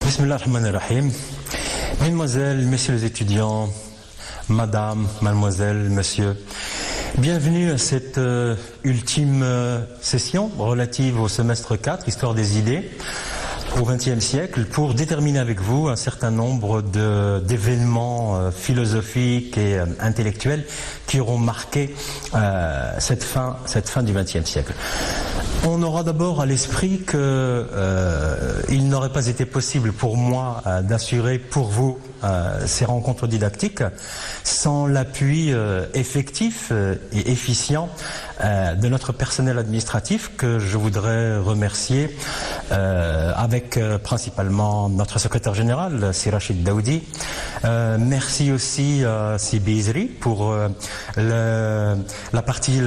Bismillah ar-Rahman ar-Rahim. Mesdemoiselles, messieurs les étudiants, madame, mademoiselle, monsieur, bienvenue à cette ultime session relative au semestre 4, Histoire des idées, au XXe siècle, pour déterminer avec vous un certain nombre d'événements philosophiques et intellectuels qui auront marqué cette fin du XXe siècle. On aura d'abord à l'esprit que il n'aurait pas été possible pour moi d'assurer pour vous ces rencontres didactiques sans l'appui effectif et efficient de notre personnel administratif que je voudrais remercier avec principalement notre secrétaire général, Sirachid Daoudi. Merci aussi à Sibi Izri pour la partie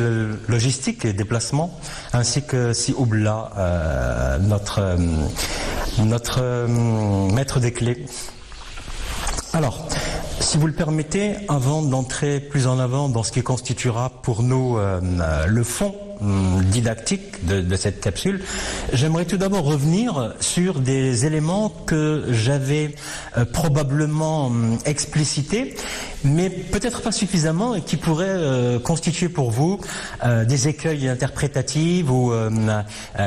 logistique et déplacement, ainsi que Si Oubla, notre maître des clés. Alors, si vous le permettez, avant d'entrer plus en avant dans ce qui constituera pour nous le fond didactique de cette capsule, j'aimerais tout d'abord revenir sur des éléments que j'avais probablement explicités, mais peut-être pas suffisamment, et qui pourraient constituer pour vous des écueils interprétatifs ou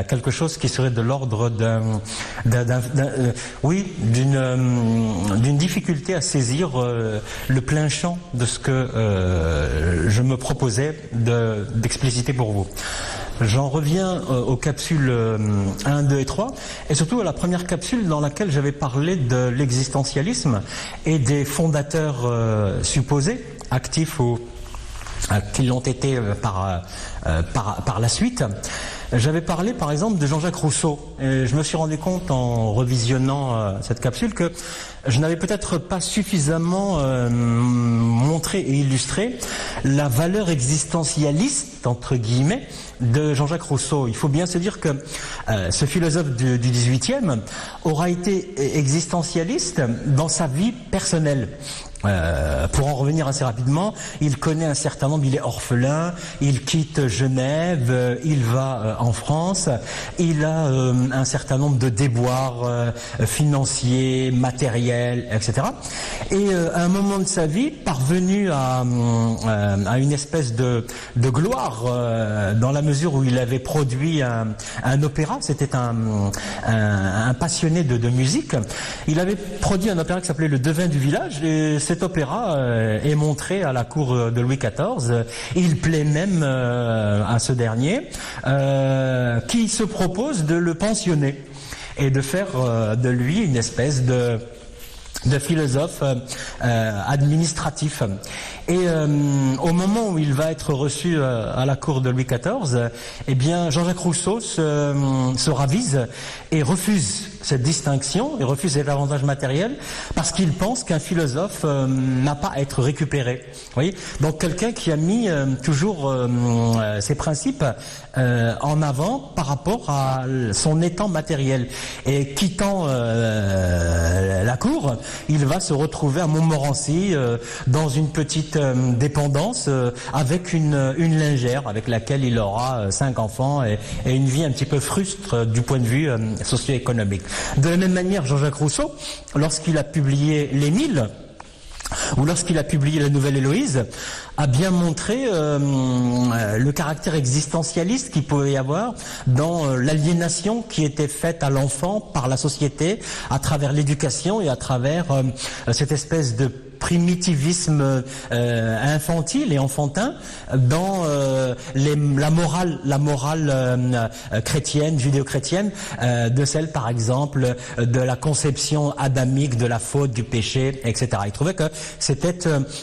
quelque chose qui serait de l'ordre d'une difficulté à saisir le plein champ de ce que je me proposais d'expliciter pour vous. J'en reviens aux capsules 1, 2 et 3, et surtout à la première capsule dans laquelle j'avais parlé de l'existentialisme et des fondateurs supposés, actifs ou qui l'ont été par la suite. J'avais parlé par exemple de Jean-Jacques Rousseau, et je me suis rendu compte en revisionnant cette capsule que je n'avais peut-être pas suffisamment montré et illustré la valeur existentialiste, entre guillemets, de Jean-Jacques Rousseau. Il faut bien se dire que ce philosophe du XVIIIe aura été existentialiste dans sa vie personnelle. Pour en revenir assez rapidement, il connaît un certain nombre, il est orphelin, il quitte Genève, il va en France, il a un certain nombre de déboires financiers, matériels, etc. Et à un moment de sa vie, parvenu à une espèce de gloire, dans la mesure où il avait produit un opéra, c'était un passionné de musique, il avait produit un opéra qui s'appelait Le Devin du village, et cet opéra est montré à la cour de Louis XIV. Il plaît même à ce dernier, qui se propose de le pensionner et de faire de lui une espèce de philosophe administratif. Et au moment où il va être reçu à la cour de Louis XIV, eh bien Jean-Jacques Rousseau se ravise et refuse cette distinction, et refuse cet avantage matériel, parce qu'il pense qu'un philosophe n'a pas à être récupéré. Vous voyez, donc quelqu'un qui a mis toujours ses principes en avant par rapport à son état matériel. Et quittant la cour, il va se retrouver à Montmorency dans une petite dépendance avec une lingère avec laquelle il aura 5 enfants et une vie un petit peu frustre du point de vue socio-économique. De la même manière, Jean-Jacques Rousseau, lorsqu'il a publié l'Émile, ou lorsqu'il a publié La Nouvelle Héloïse, a bien montré le caractère existentialiste qu'il pouvait y avoir dans l'aliénation qui était faite à l'enfant par la société à travers l'éducation et à travers cette espèce de primitivisme infantile et enfantin dans la morale chrétienne, judéo-chrétienne, de celle par exemple de la conception adamique de la faute, du péché, etc. Il trouvait que c'était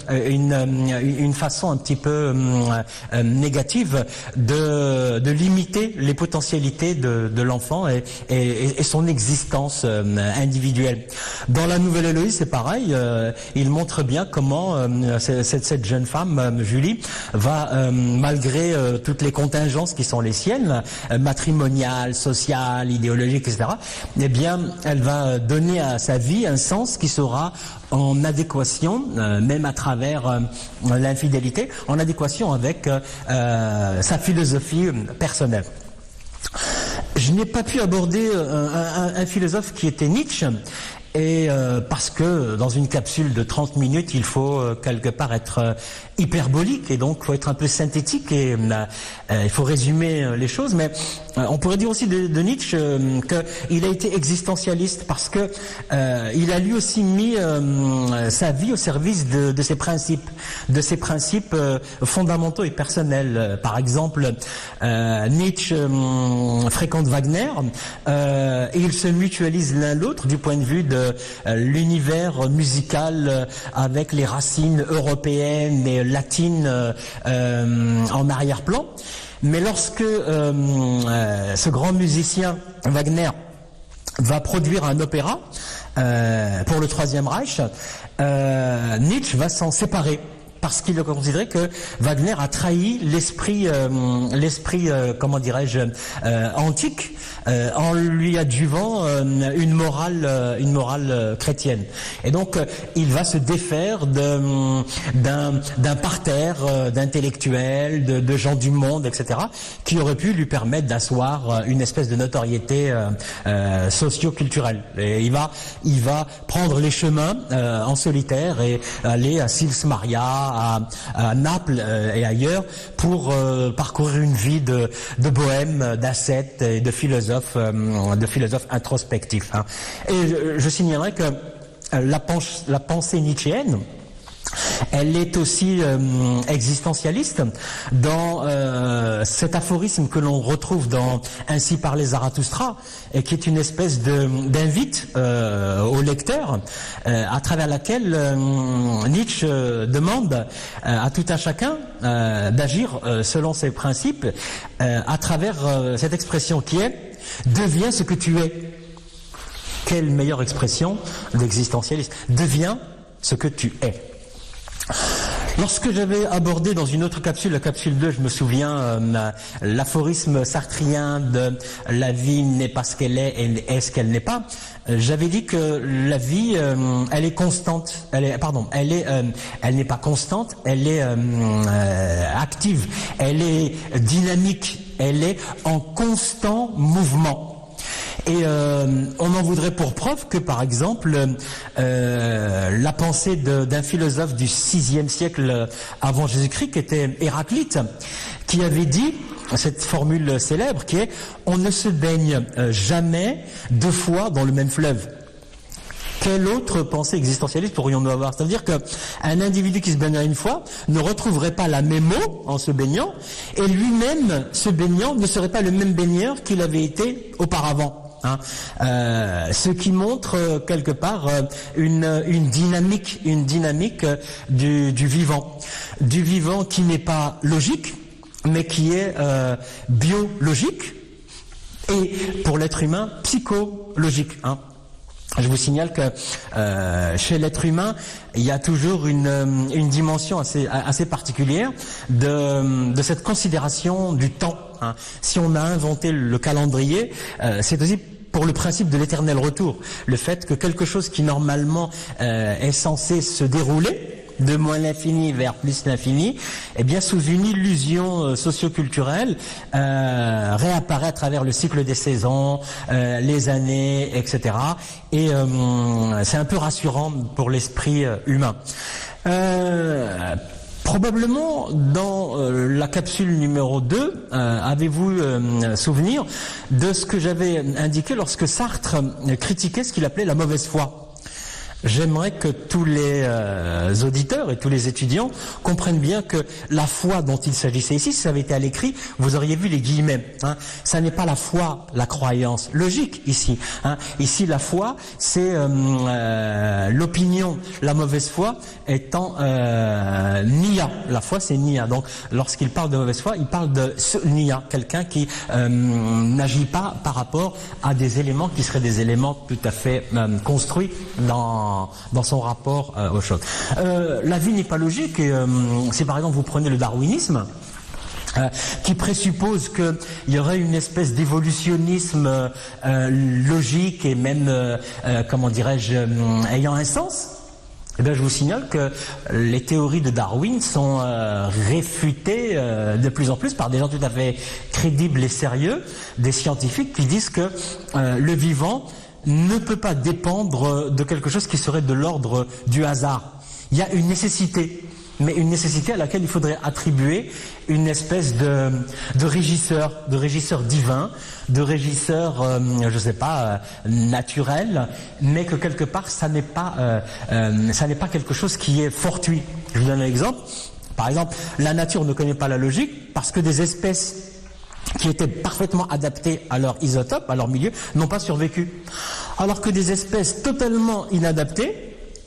une façon un petit peu négative de limiter les potentialités de l'enfant et son existence individuelle. Dans La Nouvelle Héloïse, c'est pareil, il montre bien comment cette jeune femme, Julie, va, malgré toutes les contingences qui sont les siennes, matrimoniales, sociales, idéologiques, etc., eh bien, elle va donner à sa vie un sens qui sera en adéquation, même à travers l'infidélité, en adéquation avec sa philosophie personnelle. Je n'ai pas pu aborder un philosophe qui était Nietzsche Et parce que dans une capsule de 30 minutes, il faut quelque part être hyperbolique, et donc il faut être un peu synthétique, et il faut résumer les choses. Mais on pourrait dire aussi de Nietzsche qu'il a été existentialiste parce que il a lui aussi mis sa vie au service de ses principes fondamentaux et personnels. Par exemple, Nietzsche fréquente Wagner, et ils se mutualisent l'un l'autre du point de vue de l'univers musical avec les racines européennes et latines en arrière-plan. Mais lorsque ce grand musicien Wagner va produire un opéra pour le Troisième Reich, Nietzsche va s'en séparer, parce qu'il a considéré que Wagner a trahi l'esprit, comment dirais-je, antique, en lui adjuvant une morale chrétienne. Et donc, il va se défaire d'un parterre d'intellectuels, de gens du monde, etc., qui auraient pu lui permettre d'asseoir une espèce de notoriété socio-culturelle. Et il va prendre les chemins en solitaire et aller à Sils Maria, à Naples et ailleurs, pour parcourir une vie de bohème, d'ascète et de philosophe introspectif. Hein. Et je signalerai que la pensée nietzschéenne, elle est aussi existentialiste dans cet aphorisme que l'on retrouve dans Ainsi parlait Zarathustra, et qui est une espèce d'invite au lecteur, à travers laquelle Nietzsche demande à tout un chacun d'agir selon ses principes, à travers cette expression qui est « deviens ce que tu es ». Quelle meilleure expression d'existentialiste. Deviens ce que tu es. Lorsque j'avais abordé dans une autre capsule, la capsule 2, je me souviens, l'aphorisme sartrien de « la vie n'est pas ce qu'elle est et est ce qu'elle n'est pas », j'avais dit que la vie, elle est constante, elle n'est pas constante, elle est active, elle est dynamique, elle est en constant mouvement. Et on en voudrait pour preuve que, par exemple, la pensée d'un philosophe du VIe siècle avant Jésus-Christ, qui était Héraclite, qui avait dit cette formule célèbre qui est « on ne se baigne jamais deux fois dans le même fleuve ». Quelle autre pensée existentialiste pourrions-nous avoir? C'est-à-dire qu'un individu qui se baignerait une fois ne retrouverait pas la même eau en se baignant, et lui-même, se baignant, ne serait pas le même baigneur qu'il avait été auparavant. Hein, ce qui montre quelque part une dynamique du vivant qui n'est pas logique, mais qui est biologique, et pour l'être humain psychologique. Hein. Je vous signale que chez l'être humain, il y a toujours une dimension assez particulière de cette considération du temps. Hein. Si on a inventé le calendrier, c'est aussi pour le principe de l'éternel retour. Le fait que quelque chose qui normalement est censé se dérouler de moins l'infini vers plus l'infini, eh bien sous une illusion socioculturelle, réapparaît à travers le cycle des saisons, les années, etc. Et c'est un peu rassurant pour l'esprit humain. Probablement, dans la capsule numéro 2, avez-vous souvenir de ce que j'avais indiqué lorsque Sartre critiquait ce qu'il appelait la mauvaise foi? J'aimerais que tous les auditeurs et tous les étudiants comprennent bien que la foi dont il s'agissait ici, si ça avait été à l'écrit, vous auriez vu les guillemets. Hein. Ça n'est pas la foi, la croyance logique ici. Hein. Ici, la foi, c'est l'opinion. La mauvaise foi étant nia. La foi, c'est nia. Donc, lorsqu'il parle de mauvaise foi, il parle de nia, quelqu'un qui n'agit pas par rapport à des éléments qui seraient des éléments tout à fait construits dans son rapport aux choses. La vie n'est pas logique, et si par exemple vous prenez le darwinisme, qui présuppose qu'il y aurait une espèce d'évolutionnisme logique et même, comment dirais-je, ayant un sens, eh bien, je vous signale que les théories de Darwin sont réfutées de plus en plus par des gens tout à fait crédibles et sérieux, des scientifiques qui disent que le vivant ne peut pas dépendre de quelque chose qui serait de l'ordre du hasard. Il y a une nécessité, mais une nécessité à laquelle il faudrait attribuer une espèce de régisseur divin, de régisseur, je sais pas, naturel, mais que quelque part ça n'est pas quelque chose qui est fortuit. Je vous donne un exemple. Par exemple, la nature ne connaît pas la logique parce que des espèces qui étaient parfaitement adaptées à leur isotope, à leur milieu, n'ont pas survécu. Alors que des espèces totalement inadaptées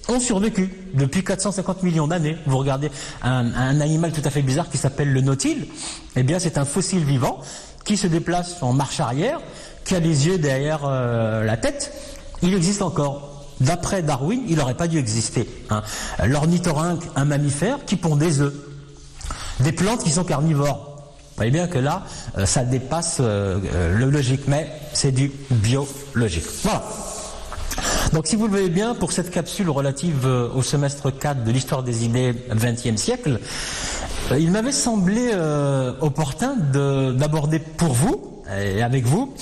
ont survécu depuis 450 millions d'années. Vous regardez un animal tout à fait bizarre qui s'appelle le nautile, eh bien c'est un fossile vivant qui se déplace en marche arrière, qui a les yeux derrière la tête. Il existe encore. D'après Darwin, il n'aurait pas dû exister. L'ornithorynque, un mammifère qui pond des œufs. Des plantes qui sont carnivores. Vous voyez bien que là, ça dépasse le logique, mais c'est du biologique. Voilà. Donc si vous le voyez bien, pour cette capsule relative au semestre 4 de l'histoire des idées 20e siècle, il m'avait semblé opportun d'aborder pour vous, et avec vous,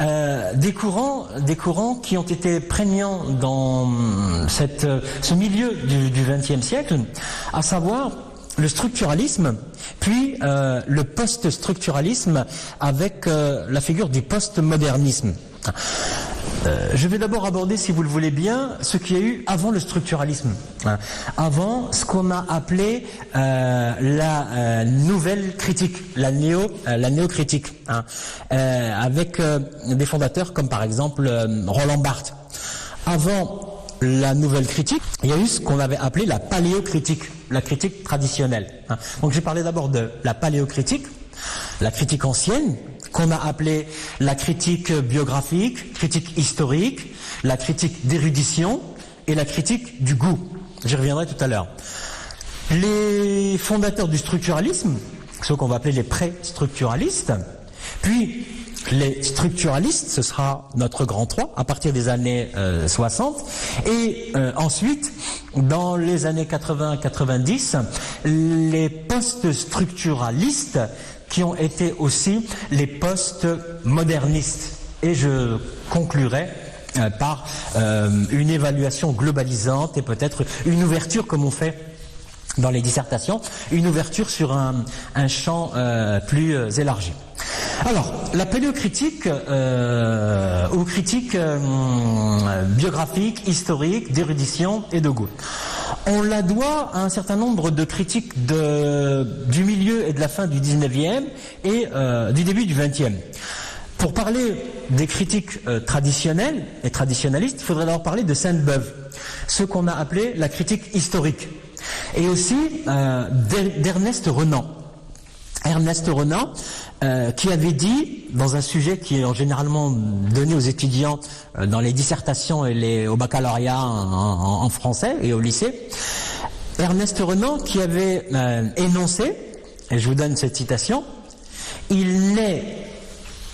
des courants qui ont été prégnants dans ce milieu du 20e siècle, à savoir le structuralisme, puis le post-structuralisme avec la figure du post-modernisme. Je vais d'abord aborder, si vous le voulez bien, ce qu'il y a eu avant le structuralisme, avant ce qu'on a appelé la nouvelle critique, la néocritique, avec des fondateurs comme par exemple Roland Barthes. Avant la nouvelle critique, il y a eu ce qu'on avait appelé la paléocritique, la critique traditionnelle. Donc j'ai parlé d'abord de la paléocritique, la critique ancienne, qu'on a appelée la critique biographique, critique historique, la critique d'érudition et la critique du goût. J'y reviendrai tout à l'heure. Les fondateurs du structuralisme, ceux qu'on va appeler les pré-structuralistes, puis les structuralistes, ce sera notre grand 3 à partir des années 60, et ensuite, dans les années 80-90, les post-structuralistes qui ont été aussi les post-modernistes. Et je conclurai par une évaluation globalisante et peut-être une ouverture, comme on fait dans les dissertations, une ouverture sur un champ plus élargi. Alors, la paléocritique ou critique biographique, historique, d'érudition et de goût. On la doit à un certain nombre de critiques du milieu et de la fin du 19e et du début du 20e. Pour parler des critiques traditionnelles et traditionnalistes, il faudrait d'abord parler de Sainte-Beuve, ce qu'on a appelé la critique historique, et aussi d'Ernest Renan. Ernest Renan, qui avait dit, dans un sujet qui est généralement donné aux étudiants dans les dissertations et au baccalauréat en français et au lycée, Ernest Renan qui avait énoncé, et je vous donne cette citation, « Il n'est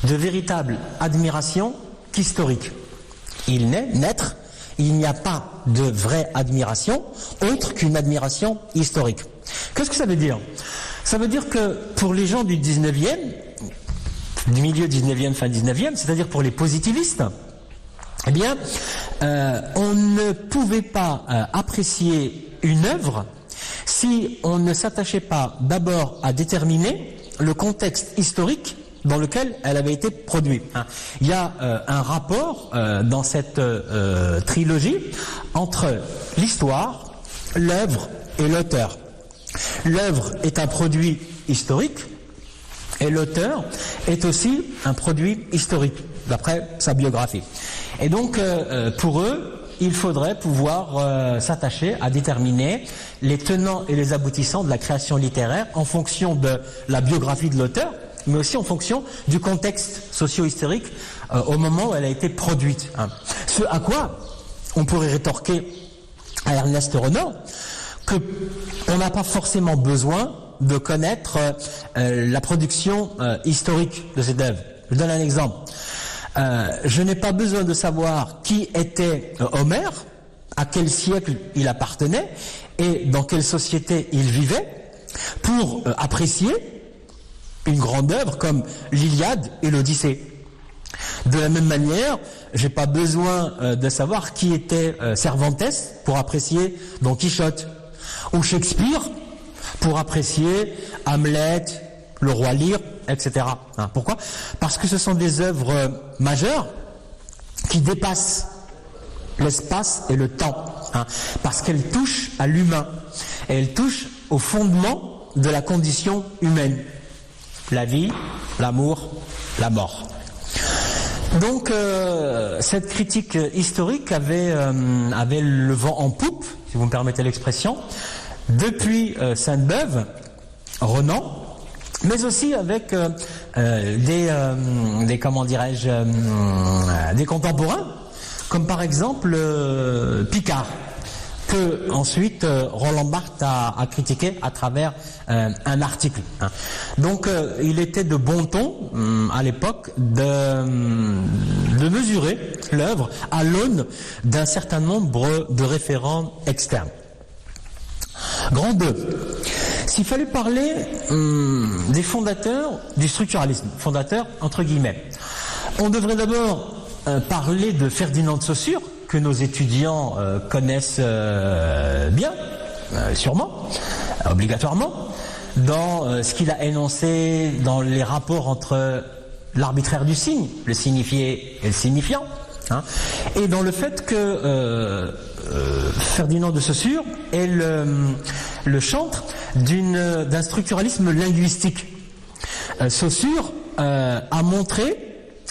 de véritable admiration qu'historique. Il naître, il n'y a pas de vraie admiration autre qu'une admiration historique. » Qu'est-ce que ça veut dire ? Ça veut dire que pour les gens du 19e, du milieu 19e, fin 19e, c'est-à-dire pour les positivistes, eh bien, on ne pouvait pas apprécier une œuvre si on ne s'attachait pas d'abord à déterminer le contexte historique dans lequel elle avait été produite. Il y a un rapport dans cette trilogie entre l'histoire, l'œuvre et l'auteur. L'œuvre est un produit historique et l'auteur est aussi un produit historique, d'après sa biographie. Et donc, pour eux, il faudrait pouvoir s'attacher à déterminer les tenants et les aboutissants de la création littéraire en fonction de la biographie de l'auteur, mais aussi en fonction du contexte socio-historique au moment où elle a été produite. Ce à quoi on pourrait rétorquer à Ernest Renan qu'on n'a pas forcément besoin de connaître la production historique de cette œuvre. Je donne un exemple. Je n'ai pas besoin de savoir qui était Homère, à quel siècle il appartenait et dans quelle société il vivait pour apprécier une grande œuvre comme l'Iliade et l'Odyssée. De la même manière, j'ai pas besoin de savoir qui était Cervantes pour apprécier Don Quichotte, ou Shakespeare pour apprécier Hamlet, le Roi Lear, etc. Pourquoi? Parce que ce sont des œuvres majeures qui dépassent l'espace et le temps, parce qu'elles touchent à l'humain, et elles touchent au fondement de la condition humaine, la vie, l'amour, la mort. Donc cette critique historique avait le vent en poupe, si vous me permettez l'expression, depuis Sainte-Beuve, Renan, mais aussi avec des comment dirais-je, des contemporains, comme par exemple Picard, que ensuite Roland Barthes a critiqué à travers un article. Donc il était de bon ton à l'époque de mesurer l'œuvre à l'aune d'un certain nombre de référents externes. Grand 2. S'il fallait parler des fondateurs du structuralisme, fondateurs entre guillemets, on devrait d'abord parler de Ferdinand de Saussure, que nos étudiants connaissent bien, sûrement, obligatoirement, dans ce qu'il a énoncé dans les rapports entre l'arbitraire du signe, le signifié et le signifiant, et dans le fait que Ferdinand de Saussure est le chantre d'un structuralisme linguistique. Saussure a montré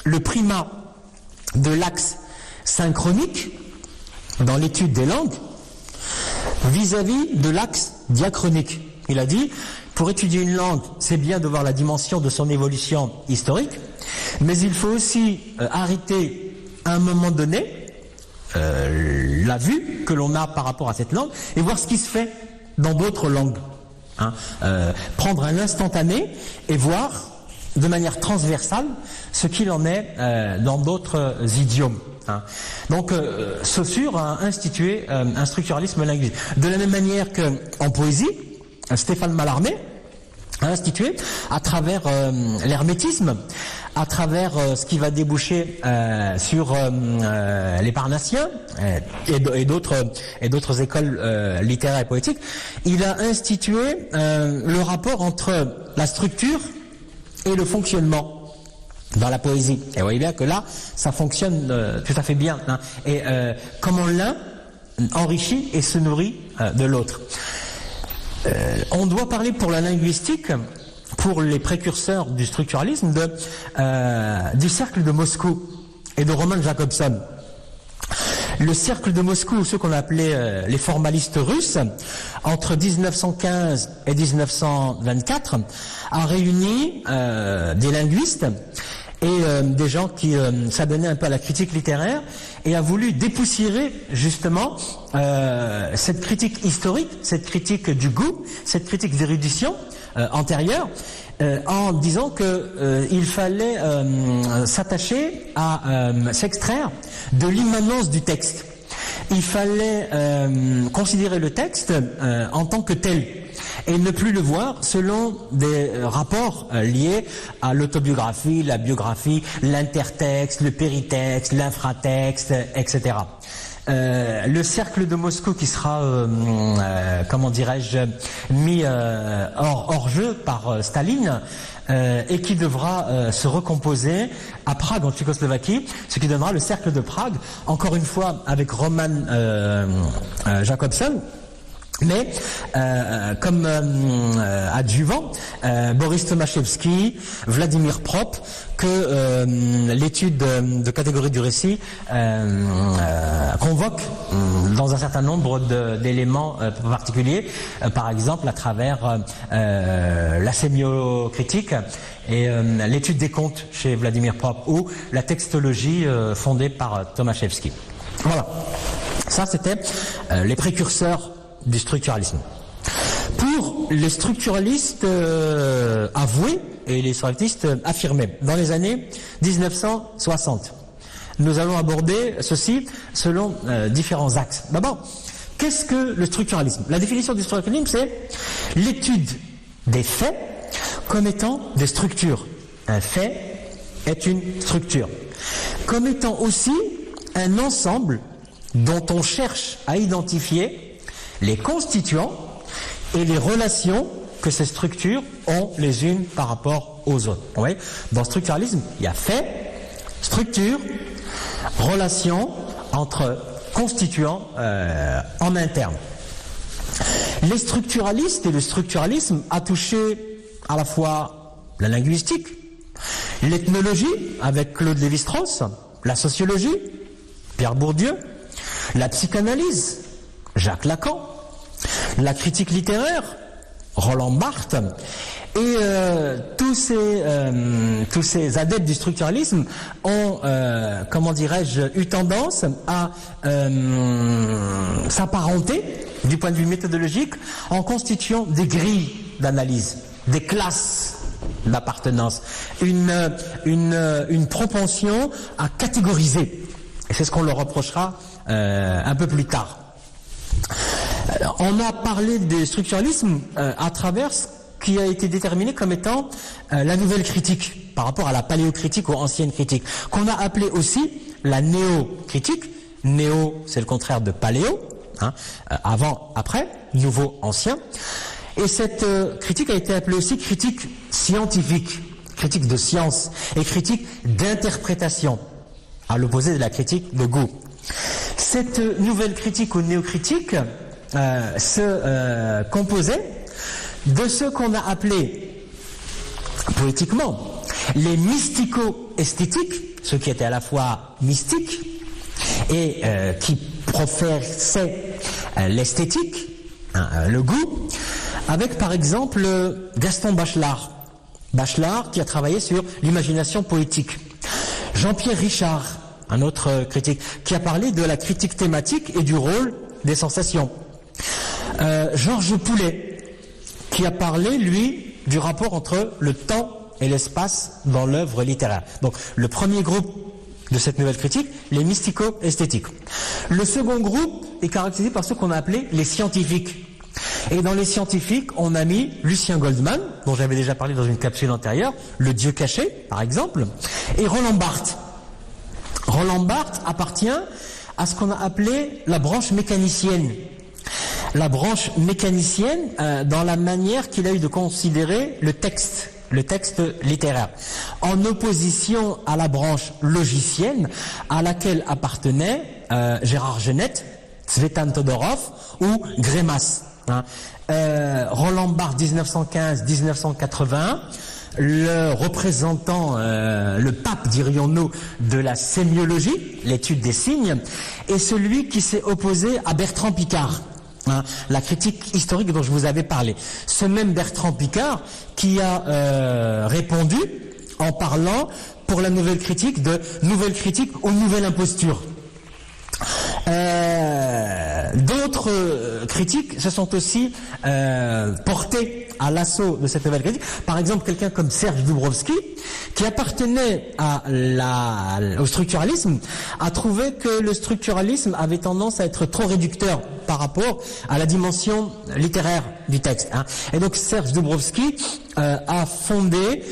le primat de l'axe synchronique dans l'étude des langues vis-à-vis de l'axe diachronique. Il a dit, pour étudier une langue, c'est bien de voir la dimension de son évolution historique, mais il faut aussi arrêter à un moment donné la vue que l'on a par rapport à cette langue et voir ce qui se fait dans d'autres langues. Prendre un instantané et voir de manière transversale ce qu'il en est dans d'autres idiomes. Donc Saussure a institué un structuralisme linguistique. De la même manière qu'en poésie, Stéphane Mallarmé a institué, à travers l'hermétisme, à travers ce qui va déboucher sur les Parnassiens et d'autres écoles littéraires et poétiques, il a institué le rapport entre la structure et le fonctionnement dans la poésie. Et vous voyez bien que là, ça fonctionne tout à fait bien. Et comment l'un enrichit et se nourrit de l'autre. On doit parler pour la linguistique, pour les précurseurs du structuralisme, du cercle de Moscou et de Roman Jakobson. Le cercle de Moscou, ceux qu'on appelait les formalistes russes, entre 1915 et 1924, a réuni des linguistes et des gens qui s'adonnaient un peu à la critique littéraire et a voulu dépoussiérer justement cette critique historique, cette critique du goût, cette critique d'érudition antérieure, en disant que il fallait s'attacher à s'extraire de l'immanence du texte. Il fallait considérer le texte en tant que tel et ne plus le voir selon des rapports liés à l'autobiographie, la biographie, l'intertexte, le péritexte, l'infratexte, etc. Le cercle de Moscou qui sera, comment dirais-je, mis hors jeu par Staline et qui devra se recomposer à Prague, en Tchécoslovaquie, ce qui donnera le cercle de Prague, encore une fois avec Roman Jakobson, mais comme adjuvant, Boris Tomaszewski, Vladimir Prop, que l'étude de catégorie du récit convoque dans un certain nombre d'éléments particuliers, par exemple à travers la sémiocritique et l'étude des contes chez Vladimir Prop ou la textologie fondée par Tomaszewski. Voilà, ça c'était les précurseurs du structuralisme. Pour les structuralistes avoués et les structuralistes affirmés, dans les années 1960, nous allons aborder ceci selon différents axes. D'abord, qu'est-ce que le structuralisme? La définition du structuralisme, c'est l'étude des faits comme étant des structures. Un fait est une structure. comme étant aussi un ensemble dont on cherche à identifier les constituants et les relations que ces structures ont les unes par rapport aux autres. Vous voyez, dans le structuralisme, il y a fait, structure, relation entre constituants en interne. Les structuralistes et le structuralisme a touché à la fois la linguistique, l'ethnologie avec Claude Lévi-Strauss, la sociologie, Pierre Bourdieu, la psychanalyse, Jacques Lacan, la critique littéraire, Roland Barthes, et tous ces adeptes du structuralisme ont, comment dirais-je, eu tendance à s'apparenter du point de vue méthodologique en constituant des grilles d'analyse, des classes d'appartenance, une propension à catégoriser. Et c'est ce qu'on leur reprochera un peu plus tard. Alors, on a parlé du structuralisme à travers ce qui a été déterminé comme étant la nouvelle critique par rapport à la paléocritique ou ancienne critique, qu'on a appelé aussi la néocritique. Néo, c'est le contraire de paléo, hein, avant, après, nouveau, ancien. Et cette critique a été appelée aussi critique scientifique, critique de science et critique d'interprétation, à l'opposé de la critique de goût. Cette nouvelle critique ou néocritique se composait de ce qu'on a appelé poétiquement les mystico-esthétiques, ceux qui étaient à la fois mystiques et qui professaient l'esthétique, hein, le goût, avec par exemple Gaston Bachelard. Bachelard qui a travaillé sur l'imagination poétique. Jean-Pierre Richard, un autre critique, qui a parlé de la critique thématique et du rôle des sensations. Georges Poulet, qui a parlé, lui, du rapport entre le temps et l'espace dans l'œuvre littéraire. Donc, le premier groupe de cette nouvelle critique, les mystico-esthétiques. Le second groupe est caractérisé par ce qu'on a appelé les scientifiques. Et dans les scientifiques, on a mis Lucien Goldman, dont j'avais déjà parlé dans une capsule antérieure, Le Dieu caché, par exemple, et Roland Barthes. Roland Barthes appartient à ce qu'on a appelé la branche mécanicienne. La branche mécanicienne dans la manière qu'il a eu de considérer le texte littéraire, en opposition à la branche logicienne à laquelle appartenaient Gérard Genette, Tsvetan Todorov ou Grémas. Hein. Roland Barthes 1915-1981, le représentant, le pape, dirions-nous, de la sémiologie, l'étude des signes, est celui qui s'est opposé à Bertrand Piccard. Hein, la critique historique dont je vous avais parlé. Ce même Bertrand Piccard qui a répondu en parlant pour la nouvelle critique de nouvelle critique ou nouvelle imposture. D'autres critiques se sont aussi portés à l'assaut de cette nouvelle critique. Par exemple, quelqu'un comme Serge Dubrovsky, qui appartenait au structuralisme, a trouvé que le structuralisme avait tendance à être trop réducteur par rapport à la dimension littéraire du texte. Hein. Et donc Serge Dubrovsky a fondé